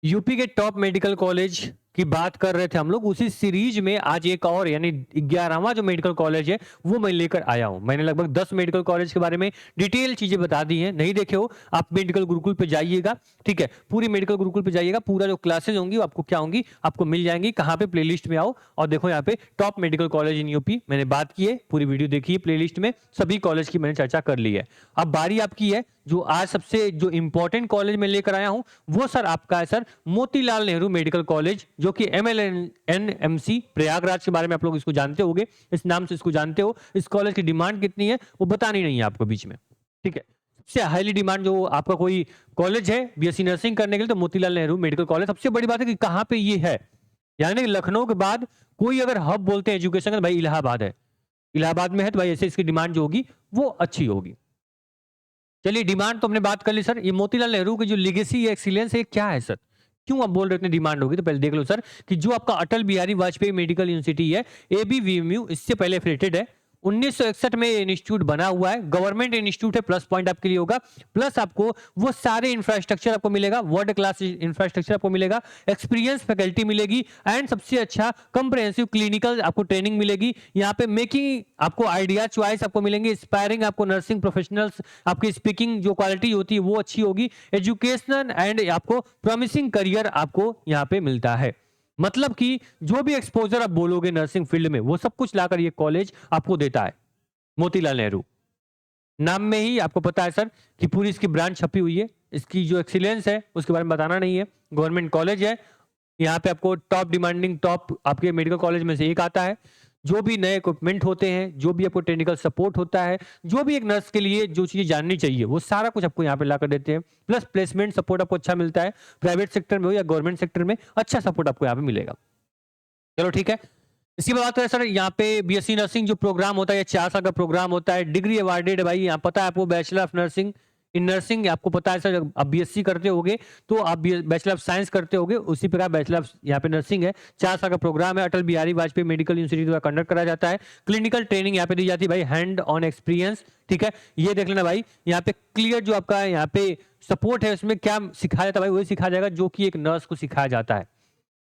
UP के top medical college की बात कर रहे थे हम लोग। उसी सीरीज में आज एक और यानी 11वां जो मेडिकल कॉलेज है वो मैं लेकर आया हूं। मैंने लगभग 10 मेडिकल कॉलेज के बारे में डिटेल चीजें बता दी हैं। नहीं देखे हो आप मेडिकल गुरुकुल पे जाइएगा, ठीक है, पूरी मेडिकल गुरुकुल पे जाइएगा, पूरा जो क्लासेज होंगी वो आपको क्या होंगी आपको मिल जाएंगी। कहाँ पे? प्लेलिस्ट में आओ और देखो यहाँ पे top medical college in UP मैंने बात की है, पूरी वीडियो देखिए, प्लेलिस्ट में सभी कॉलेज की मैंने चर्चा कर ली है। अब बारी आपकी है। जो आज सबसे जो इंपॉर्टेंट कॉलेज मैं लेकर आया हूं वो सर आपका है sir Motilal Nehru medical college, जो कि MLNMC प्रयागराज के बारे में आप लोग इसको जानते होंगे, इस नाम से इसको जानते हो। इस कॉलेज की डिमांड कितनी है वो बतानी नहीं है आपको बीच में, ठीक है। सबसे हाईली डिमांड जो आपका कोई कॉलेज है बीएससी नर्सिंग करने के लिए तो मोतीलाल नेहरू मेडिकल कॉलेज। सबसे बड़ी बात है कि कहां पे ये है, यानी लखनऊ के बाद कोई अगर हब बोलते हैं एजुकेशन का तो भाई इलाहाबाद है। इलाहाबाद में है तो भाई ऐसे इसकी डिमांड जो होगी वो अच्छी होगी। चलिए, डिमांड तो हमने बात कर ली सर। ये मोतीलाल नेहरू की जो लिगेसी है, एक्सीलेंस है, क्या है सर? क्यों आप बोल रहे इतनी डिमांड होगी? तो पहले देख लो सर कि जो आपका अटल बिहारी वाजपेयी मेडिकल यूनिवर्सिटी है, एबीवीएमयू, इससे पहले एफिलेटेड है। 1961 में ये इंस्टीट्यूट बना हुआ है, गवर्नमेंट इंस्टीट्यूट है, प्लस पॉइंट आपके लिए होगा। प्लस आपको वो सारे इंफ्रास्ट्रक्चर आपको मिलेगा, वर्ल्ड क्लास इंफ्रास्ट्रक्चर आपको मिलेगा, एक्सपीरियंस फैकल्टी मिलेगी एंड सबसे अच्छा कंप्रहेंसिव क्लिनिकल आपको ट्रेनिंग मिलेगी। यहाँ पे मेकिंग आपको आइडिया चॉइस आपको मिलेंगे, इंस्पायरिंग आपको नर्सिंग प्रोफेशनल्स, आपकी स्पीकिंग जो क्वालिटी होती है वो अच्छी होगी, एजुकेशनल एंड आपको प्रॉमिसिंग करियर आपको यहाँ पे मिलता है। मतलब कि जो भी एक्सपोजर आप बोलोगे नर्सिंग फील्ड में वो सब कुछ लाकर ये कॉलेज आपको देता है। मोतीलाल नेहरू नाम में ही आपको पता है सर कि पूरी इसकी ब्रांच छपी हुई है। इसकी जो एक्सीलेंस है उसके बारे में बताना नहीं है। गवर्नमेंट कॉलेज है, यहाँ पे आपको टॉप डिमांडिंग टॉप आपके मेडिकल कॉलेज में से एक आता है। जो भी नए इक्विपमेंट होते हैं, जो भी आपको टेक्निकल सपोर्ट होता है, जो भी एक नर्स के लिए जो चीजें जाननी चाहिए वो सारा कुछ आपको यहाँ पे ला कर देते हैं। प्लस प्लेसमेंट सपोर्ट आपको अच्छा मिलता है, प्राइवेट सेक्टर में हो या गवर्नमेंट सेक्टर में अच्छा सपोर्ट आपको यहाँ पे मिलेगा। चलो ठीक है। इसकी बात करें सर, यहाँ पे बीएससी नर्सिंग जो प्रोग्राम होता है ये 4 साल का प्रोग्राम होता है, डिग्री अवार्डेड है भाई। यहाँ पता है आपको bachelor of nursing in nursing आपको पता है सर। आप बीएससी करते होगे तो आप बैचलर ऑफ साइंस करते होगे, उसी प्रकार बैचलर ऑफ यहाँ पे नर्सिंग है। 4 साल का प्रोग्राम है, अटल बिहारी वाजपेयी मेडिकल यूनिवर्सिटी द्वारा कंडक्ट करा जाता है। क्लिनिकल ट्रेनिंग यहाँ पे दी जाती है भाई, हैंड ऑन एक्सपीरियंस, ठीक है। ये देख लेना भाई, यहाँ पे क्लियर जो आपका यहाँ पे सपोर्ट है उसमें क्या सिखाया जाता है भाई, वही सिखाया जाएगा जो कि एक नर्स को सिखाया जाता है।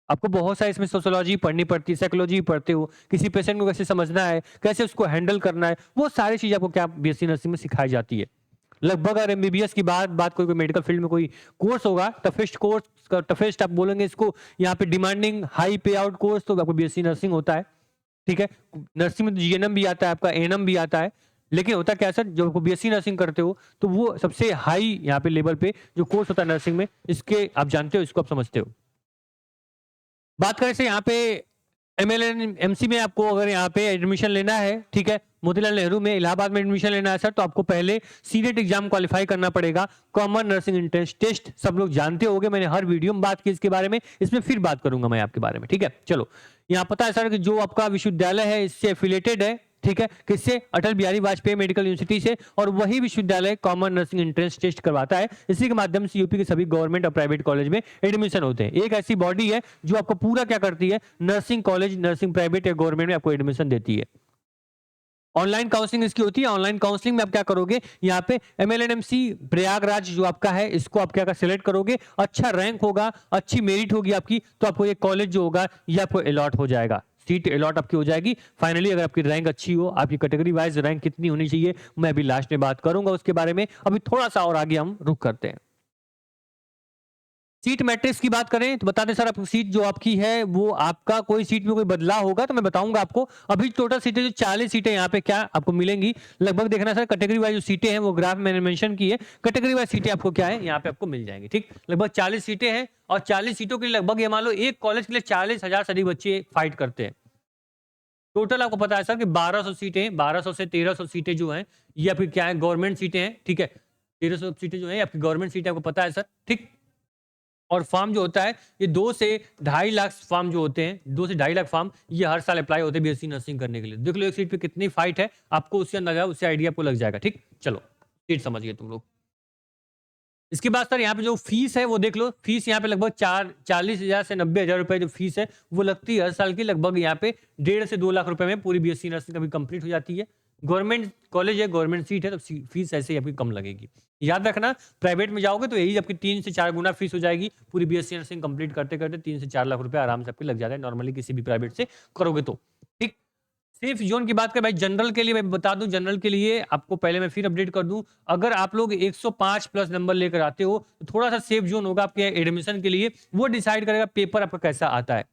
आपको बहुत सारे इसमें सोशियोलॉजी पढ़नी पड़ती है, साइकोलॉजी पढ़ते हो, किसी पेशेंट को कैसे समझना है, कैसे उसको हैंडल करना है, वो सारी चीजें आपको क्या बीएससी नर्सिंग में सिखाई जाती है। लगभग अगर एमबीबीएस की बात कोई मेडिकल फील्ड में कोई कोर्स होगा, टफेस्ट कोर्स का टफेस्ट आप बोलेंगे इसको, यहाँ पे डिमांडिंग हाई पे आउट कोर्स तो आपको बीएससी नर्सिंग होता है, ठीक है। नर्सिंग में तो जीएनएम भी आता है, आपका एएनएम भी आता है। लेकिन होता क्या है सर, जब आपको बीएससी नर्सिंग करते हो तो वो सबसे हाई यहाँ पे लेवल पे जो कोर्स होता है नर्सिंग में, इसके आप जानते हो, इसको आप समझते हो। बात करें से यहाँ पे एमएलएन-एमसी में आपको अगर यहाँ पे एडमिशन लेना है, ठीक है, मोतीलाल नेहरू में इलाहाबाद में एडमिशन लेना है सर, तो आपको पहले सीनेट एग्जाम क्वालिफाई करना पड़ेगा। कॉमन नर्सिंग एंट्रेंस टेस्ट सब लोग जानते होंगे, मैंने हर वीडियो में बात की इसके बारे में, इसमें फिर बात करूंगा मैं आपके बारे में, ठीक है। चलो, यहाँ पता है सर कि जो आपका विश्वविद्यालय है इससे एफिलेटेड है, ठीक है, किससे? अटल बिहारी वाजपेयी मेडिकल यूनिवर्सिटी से। और वही विश्वविद्यालय कॉमन नर्सिंग एंट्रेंस टेस्ट करवाता है। इसी के माध्यम से यूपी के सभी गवर्नमेंट और प्राइवेट कॉलेज में एडमिशन होते हैं। एक ऐसी बॉडी है जो आपको पूरा क्या करती है, नर्सिंग कॉलेज, नर्सिंग प्राइवेट या गवर्नमेंट में आपको एडमिशन देती है। ऑनलाइन काउंसलिंग इसकी होती है। ऑनलाइन काउंसलिंग में आप क्या करोगे, यहाँ पे एमएलएनएमसी प्रयागराज जो आपका है इसको आप क्या सिलेक्ट करोगे, अच्छा रैंक होगा, अच्छी मेरिट होगी आपकी, तो आपको ये कॉलेज जो होगा ये आपको अलॉट हो जाएगा, सीट अलॉट आपकी हो जाएगी। फाइनली अगर आपकी रैंक अच्छी हो, आपकी कैटेगरी वाइज रैंक कितनी होनी चाहिए मैं अभी लास्ट में बात करूंगा उसके बारे में। अभी थोड़ा सा और आगे हम रुक करते हैं। सीट मैट्रिक्स की बात करें तो बता दें सर, आपकी सीट जो आपकी है वो आपका कोई सीट में कोई बदलाव होगा तो मैं बताऊंगा आपको। अभी टोटल सीटें जो 40 सीटें यहाँ पे क्या आपको मिलेंगी, लगभग देखना सर कैटेगरी वाइज जो सीटें हैं वो ग्राफ मैंने मेंशन की है, कैटेगरी वाइज सीटें आपको क्या है यहाँ पे आपको मिल जाएंगी, ठीक। लगभग 40 सीटें हैं और 40 सीटों के लिए लगभग ये मान लो एक कॉलेज के लिए 40,000 से अधिक बच्चे फाइट करते हैं। टोटल आपको पता है सर कि 1200 सीटें, 1200 से 1300 सीटें जो हैं ये आपकी क्या है, गवर्नमेंट सीटें हैं, ठीक है। 1300 सीटें जो है आपकी गवर्नमेंट सीटें, आपको पता है सर, ठीक। और फॉर्म जो होता है ये 2 से 2.5 लाख फॉर्म जो होते हैं, 2 से 2.5 लाख फॉर्म ये हर साल अप्लाई होते हैं बीएससी नर्सिंग करने के लिए। देख लो एक सीट पे कितनी फाइट है, आपको उससे अंदाजा, उससे आइडिया आपको लग जाएगा, ठीक। चलो, सीट समझ गए तुम लोग। इसके बाद सर यहाँ पे जो फीस है वो देख लो। फीस यहाँ पे लगभग 40,000 से 90,000 रुपए जो फीस है वो लगती है हर साल की। लगभग यहाँ पे 1.5 से 2 लाख रुपए में पूरी बीएससी नर्सिंग कभी कंप्लीट हो जाती है। गवर्नमेंट कॉलेज है, गवर्नमेंट सीट है, तो फीस ऐसे ही आपकी कम लगेगी। याद रखना, प्राइवेट में जाओगे तो यही आपकी 3 से 4 गुना फीस हो जाएगी। पूरी बीएससी नर्सिंग कंप्लीट करते-करते 3 से 4 लाख रुपए आराम से आपके लग जाते हैं नॉर्मली किसी भी प्राइवेट से करोगे तो। ठीक? सेफ ज़ोन की बात करें भाई, जनरल के लिए मैं बता दूँ, जनरल के लिए आपको पहले मैं फिर अपडेट कर दूँ, अगर आप लोग 105 प्लस नंबर लेकर आते हो, तो थोड़ा-सा सेफ ज़ोन होगा आपके एडमिशन के लिए, वो डिसाइड करेगा पेपर आपका कैसा आता है।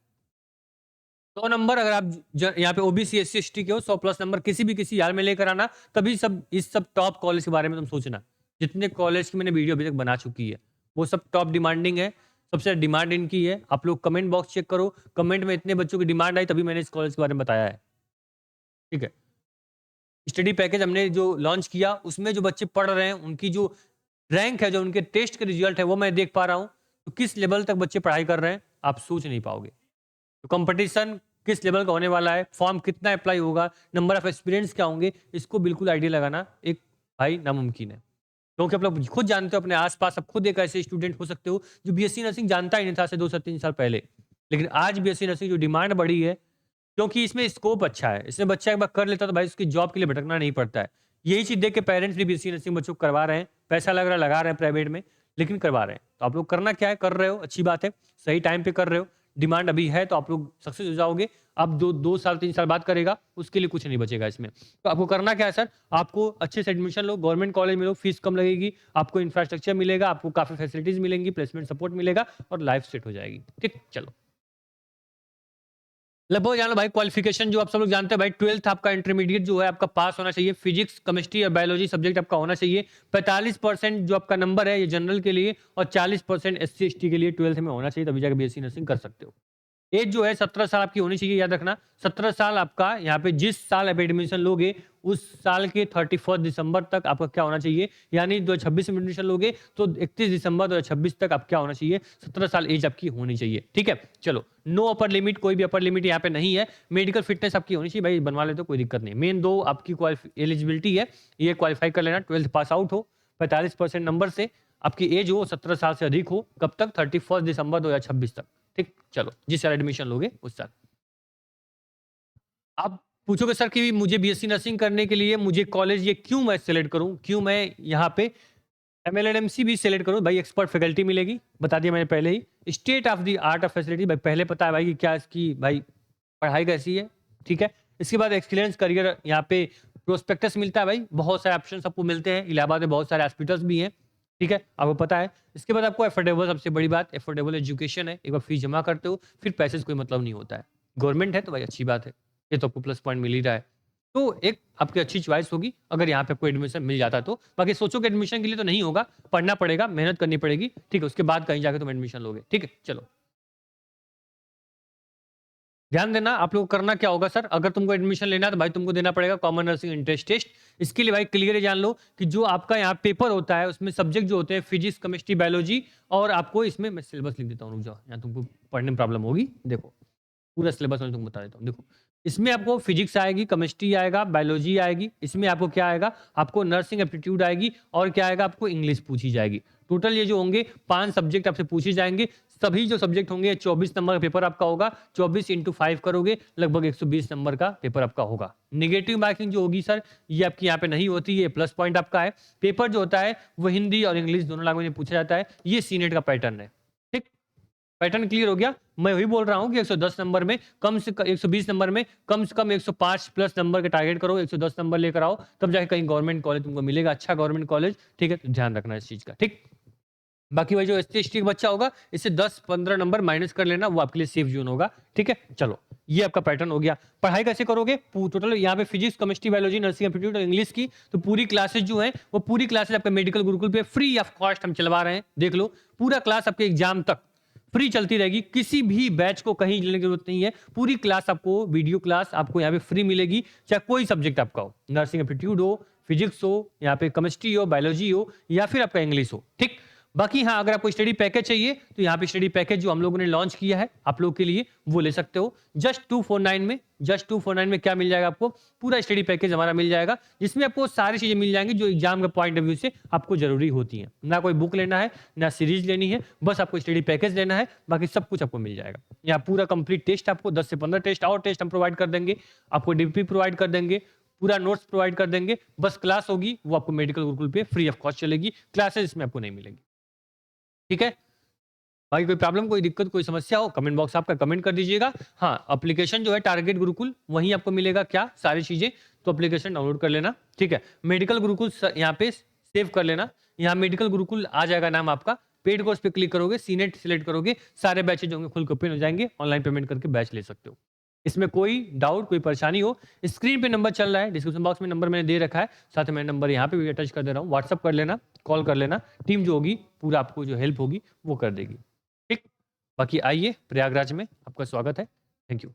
100 नंबर अगर आप यहाँ पे ओबीसी एससी एसटी के हो, 100 प्लस नंबर किसी हाल में लेकर आना, तभी सब इस सब टॉप कॉलेज के बारे में तुम सोचना। जितने कॉलेज की मैंने वीडियो अभी तक बना चुकी है, वो सब टॉप डिमांडिंग है, सबसे डिमांड इनकी है। आप लोग कमेंट बॉक्स चेक करो, कमेंट में इतने बच्चों की डिमांड आई तभी मैंने इस कॉलेज के बारे में बताया है। ठीक है, स्टडी पैकेज हमने जो लॉन्च किया, उसमें जो बच्चे पढ़ रहे हैं, उनकी जो रैंक है, जो उनके टेस्ट के रिजल्ट है, वो मैं देख पा रहा हूँ। तो किस लेवल तक बच्चे पढ़ाई कर रहे हैं, आप सोच नहीं पाओगे। तो कंपटीशन किस लेवल का होने वाला है, फॉर्म कितना अप्लाई होगा, नंबर ऑफ एक्सपीरियंस क्या होंगे, इसको बिल्कुल आइडिया लगाना एक भाई नामुमकिन है। क्योंकि आप लोग खुद जानते हो अपने आस-पास, आप खुद एक ऐसे स्टूडेंट हो सकते हो जो बीएससी नर्सिंग जानता ही नहीं था आज से 2 से 3 साल पहले। लेकिन आज बीएससी नर्सिंग जो डिमांड बढ़ी है, क्योंकि इसमें स्कोप अच्छा है। इसमें बच्चा एक बार कर लेता है तो भाई उसकी जॉब के लिए भटकना नहीं पड़ता है। यही चीज़ देख के पेरेंट्स भी बीएससी नर्सिंग बच्चों को करवा रहे हैं। पैसा लग रहा है, लगा रहे हैं प्राइवेट में, लेकिन करवा रहे हैं। तो आप लोग करना क्या है, कर रहे हो, अच्छी बात है। सही टाइम पे कर रहे हो। डिमांड अभी है तो आप लोग सक्सेस हो जाओगे। अब 2 साल 3 साल बाद करेगा, उसके लिए कुछ नहीं बचेगा इसमें। तो आपको करना क्या है सर, आपको अच्छे से एडमिशन लो, गवर्नमेंट कॉलेज में लो, फीस कम लगेगी, आपको इंफ्रास्ट्रक्चर मिलेगा, आपको काफ़ी फैसिलिटीज़ मिलेंगी, प्लेसमेंट सपोर्ट मिलेगा और लाइफ सेट हो जाएगी। ठीक, चलो। लगभग जान लो भाई, क्वालिफिकेशन जो आप सब लोग जानते हैं भाई, 12th आपका इंटरमीडिएट जो है आपका पास होना चाहिए। फिजिक्स, केमिस्ट्री और बायोलॉजी सब्जेक्ट आपका होना चाहिए। 45% जो आपका नंबर है ये जनरल के लिए और 40% एससी एसटी के लिए 12th में होना चाहिए, तभी जाकर बीएससी नर्सिंग कर सकते हो। एज जो है 17 साल आपकी होनी चाहिए, याद रखना। 17 साल आपका यहाँ पे जिस साल आप एडमिशन लोगे, उस साल के 31 दिसंबर तक आपका क्या होना चाहिए, यानी 2026 में एडमिशन लोगे तो 31 दिसंबर 2026 तक आप क्या होना चाहिए, 17 साल एज आपकी होनी चाहिए। ठीक है, चलो। नो अपर लिमिट, कोई भी अपर लिमिट यहाँ पे नहीं है। मेडिकल फिटनेस आपकी होनी चाहिए भाई, बनवा ले तो कोई दिक्कत नहीं। मेन 2 आपकी एलिजिबिलिटी है, ये क्वालिफाई कर लेना। 12th पास आउट हो, 45% नंबर से, आपकी एज हो 17 साल से अधिक हो, कब तक, 31 दिसंबर 2026 तक। ठीक, चलो। जिस साल एडमिशन लोगे उस साल। आप पूछोगे सर कि मुझे बीएससी नर्सिंग करने के लिए मुझे कॉलेज ये क्यों मैं सेलेक्ट करूं, क्यों मैं यहाँ पे एमएलएनएमसी भी सेलेक्ट करूं? भाई एक्सपर्ट फैकल्टी मिलेगी, बता दिया मैंने पहले ही। State of the art of facility, भाई पहले पता है भाई कि क्या इसकी भाई पढ़ाई कैसी है। ठीक है, इसके बाद एक्सीलेंस करियर, यहाँ पे प्रोस्पेक्टस मिलता है भाई, बहुत सारे ऑप्शन आपको मिलते हैं। इलाहाबाद में बहुत सारे हॉस्पिटल्स भी हैं। ठीक है, आपको पता है। इसके बाद आपको एफोर्डेबल, सबसे बड़ी बात एफोर्डेबल एजुकेशन है। एक बार फीस जमा करते हो फिर पैसे से कोई मतलब नहीं होता है। गवर्नमेंट है तो भाई अच्छी बात है, ये तो आपको प्लस पॉइंट मिल ही रहा है। तो एक आपकी अच्छी चॉइस होगी अगर यहाँ पे आपको एडमिशन मिल जाता है तो। बाकी सोचो कि एडमिशन के लिए तो नहीं होगा, पढ़ना पड़ेगा, मेहनत करनी पड़ेगी। ठीक है, उसके बाद कहीं जाके तुम एडमिशन लोगे। ठीक है, चलो। ध्यान देना, आप लोग करना क्या होगा सर, अगर तुमको एडमिशन लेना है तो भाई तुमको देना पड़ेगा कॉमन नर्सिंग एंट्रेंस टेस्ट। इसके लिए भाई क्लियर जान लो कि जो आपका यहाँ पेपर होता है उसमें सब्जेक्ट जो होते हैं फिजिक्स, केमिस्ट्री, बायोलॉजी, और आपको इसमें मैं सिलेबस लिख देता हूँ, रुक जाओ, यहाँ तुमको पढ़ने में प्रॉब्लम होगी। देखो पूरा सिलेबस मैं तुमको बता देता हूँ। देखो, इसमें आपको फिजिक्स आएगी, केमिस्ट्री आएगा, बायोलॉजी आएगी। इसमें आपको क्या आएगा, आपको नर्सिंग एप्टीट्यूड आएगी, और क्या आएगा, आपको इंग्लिश पूछी जाएगी। टोटल ये जो होंगे 5 सब्जेक्ट आपसे पूछे जाएंगे। सभी जो सब्जेक्ट होंगे 24 नंबर का पेपर आपका होगा। 24 इंटू 5 करोगे, लगभग 120 नंबर का पेपर आपका होगा। नेगेटिव मार्किंग जो होगी सर, ये आपकी यहाँ पे नहीं होती, ये प्लस पॉइंट आपका है। पेपर जो होता है वो हिंदी और इंग्लिश दोनों लैंग्वेज में पूछा जाता है। ये सीनेट का पैटर्न है। ठीक, पैटर्न क्लियर हो गया। मैं वही बोल रहा हूँ कि 110 नंबर में कम से 120 नंबर में कम से कम 105 प्लस नंबर के टारगेट करो, 110 नंबर लेकर आओ, तब जाके कहीं गवर्नमेंट कॉलेज तुमको मिलेगा, अच्छा गवर्नमेंट कॉलेज। ठीक है, तो ध्यान रखना इस चीज का। ठीक, बाकी वही जो एसटी एसटी का बच्चा होगा, इससे 10-15 नंबर माइनस कर लेना, वो आपके लिए सेफ जोन होगा। ठीक है, चलो। ये आपका पैटर्न हो गया। पढ़ाई कैसे करोगे, टोटल यहाँ पे physics, chemistry, biology, nursing aptitude और इंग्लिश की तो पूरी क्लासेस जो है वो पूरी क्लासेस आपके मेडिकल गुरुकुल पे फ्री ऑफ कॉस्ट हम चलवा रहे हैं। देख लो, पूरा क्लास आपके एग्जाम तक फ्री चलती रहेगी। किसी भी बैच को कहीं लेने की जरूरत नहीं है। पूरी क्लास आपको, वीडियो क्लास आपको यहाँ पे फ्री मिलेगी, चाहे कोई सब्जेक्ट आपका हो, नर्सिंग एप्टीट्यूड हो, फिजिक्स हो, यहाँ पे केमिस्ट्री हो, बायोलॉजी हो, या फिर आपका इंग्लिश हो। ठीक, बाकी हाँ, अगर आपको स्टडी पैकेज चाहिए तो यहाँ पे स्टडी पैकेज जो हम लोगों ने लॉन्च किया है आप लोगों के लिए, वो ले सकते हो। जस्ट 249 में क्या मिल जाएगा आपको, पूरा स्टडी पैकेज हमारा मिल जाएगा, जिसमें आपको सारी चीजें मिल जाएंगी जो एग्जाम के पॉइंट ऑफ व्यू से आपको जरूरी होती हैं। ना कोई बुक लेना है, ना सीरीज लेनी है, बस आपको स्टडी पैकेज लेना है, बाकी सब कुछ आपको मिल जाएगा। यहाँ पूरा कंप्लीट टेस्ट, आपको 10 से 15 टेस्ट और टेस्ट हम प्रोवाइड कर देंगे, आपको डीपी प्रोवाइड कर देंगे, पूरा नोट्स प्रोवाइड कर देंगे। बस क्लास होगी वो आपको मेडिकल गुरुकुल पे फ्री ऑफ कॉस्ट चलेगी, क्लासेस इसमें आपको नहीं मिलेंगी। ठीक है, भाई कोई प्रॉब्लम, कोई दिक्कत, कोई समस्या हो, कमेंट बॉक्स आपका कमेंट कर दीजिएगा। हाँ, एप्लीकेशन जो है टारगेट गुरुकुल, वहीं आपको मिलेगा क्या, सारी चीजें, तो एप्लीकेशन डाउनलोड कर लेना। ठीक है, मेडिकल गुरुकुल यहाँ पे सेव कर लेना। यहाँ मेडिकल गुरुकुल आ जाएगा नाम आपका, पेड कोर्स पे क्लिक करोगे, सीनेट सिलेक्ट करोगे, सारे बैचेज होंगे फुल ओपन हो जाएंगे, ऑनलाइन पेमेंट करके बैच ले सकते हो। इसमें कोई डाउट, कोई परेशानी हो, स्क्रीन पे नंबर चल रहा है, डिस्क्रिप्शन बॉक्स में नंबर मैंने दे रखा है, साथ में नंबर यहाँ पे भी अटैच कर दे रहा हूँ, व्हाट्सअप कर लेना, कॉल कर लेना, टीम जो होगी पूरा आपको जो हेल्प होगी वो कर देगी। ठीक, बाकी आइए, प्रयागराज में आपका स्वागत है। Thank you.